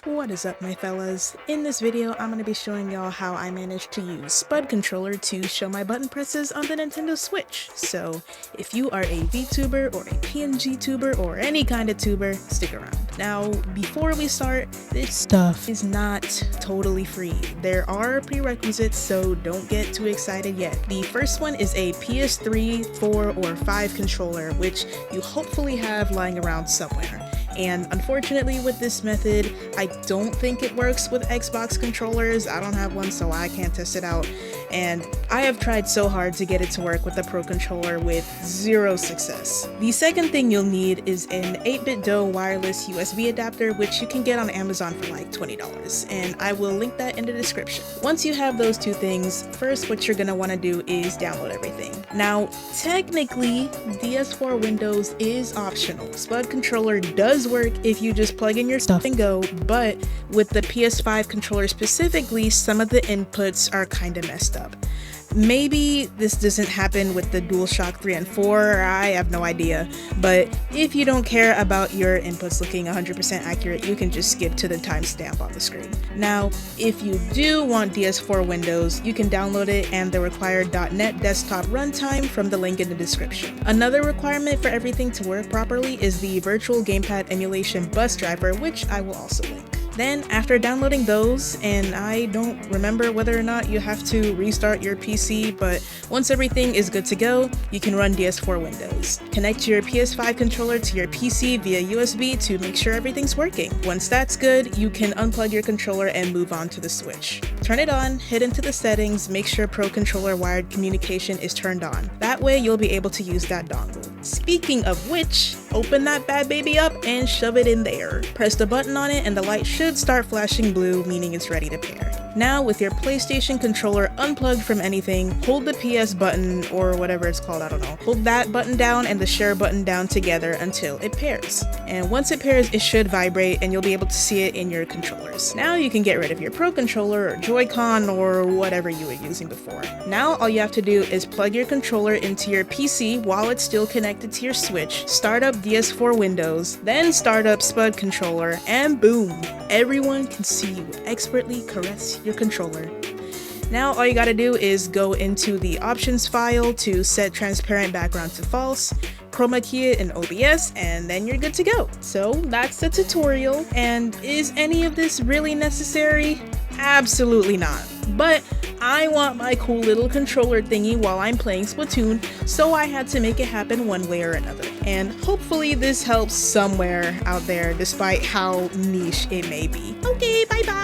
What is up, my fellas? In this video, I'm going to be showing y'all how I managed to use Spud Controller to show my button presses on the Nintendo Switch. So, if you are a Vtuber or a PNGtuber or any kind of tuber, stick around. Now, before we start, this stuff is not totally free. There are prerequisites, so don't get too excited yet. The first one is a PS3, 4, or 5 controller, which you hopefully have lying around somewhere. And unfortunately with this method, I don't think it works with Xbox controllers. I don't have one, so I can't test it out. And I have tried so hard to get it to work with the Pro Controller with zero success. The second thing you'll need is an 8-bit DOE wireless USB adapter, which you can get on Amazon for like $20. And I will link that in the description. Once you have those two things, first what you're gonna wanna do is download everything. Now, technically, DS4 Windows is optional. Spud Controller does work if you just plug in your stuff and go, but with the PS5 controller specifically, some of the inputs are kind of messed up. Maybe this doesn't happen with the DualShock 3 and 4, I have no idea, but if you don't care about your inputs looking 100% accurate, you can just skip to the timestamp on the screen. Now, if you do want DS4 Windows, you can download it and the required .NET desktop runtime from the link in the description. Another requirement for everything to work properly is the virtual gamepad emulation bus driver, which I will also link. Then, after downloading those, and I don't remember whether or not you have to restart your PC, but once everything is good to go, you can run DS4 Windows. Connect your PS5 controller to your PC via USB to make sure everything's working. Once that's good, you can unplug your controller and move on to the Switch. Turn it on, head into the settings, make sure Pro Controller wired communication is turned on. That way you'll be able to use that dongle. Speaking of which, open that bad baby up and shove it in there. Press the button on it and the light should start flashing blue, meaning it's ready to pair. Now, with your PlayStation controller unplugged from anything, hold the PS button, or whatever it's called, I don't know. Hold that button down and the share button down together until it pairs. And once it pairs, it should vibrate and you'll be able to see it in your controllers. Now you can get rid of your Pro Controller or Joy-Con or whatever you were using before. Now all you have to do is plug your controller into your PC while it's still connected to your Switch, start up DS4 Windows, then start up Spud Controller, and boom! Everyone can see you expertly caress your controller. Now all you gotta do is go into the options file to set transparent background to false, chroma key it in OBS, and then you're good to go. So that's the tutorial, and is any of this really necessary? Absolutely not. But I want my cool little controller thingy while I'm playing Splatoon, so I had to make it happen one way or another. And hopefully this helps somewhere out there despite how niche it may be. Okay, bye bye!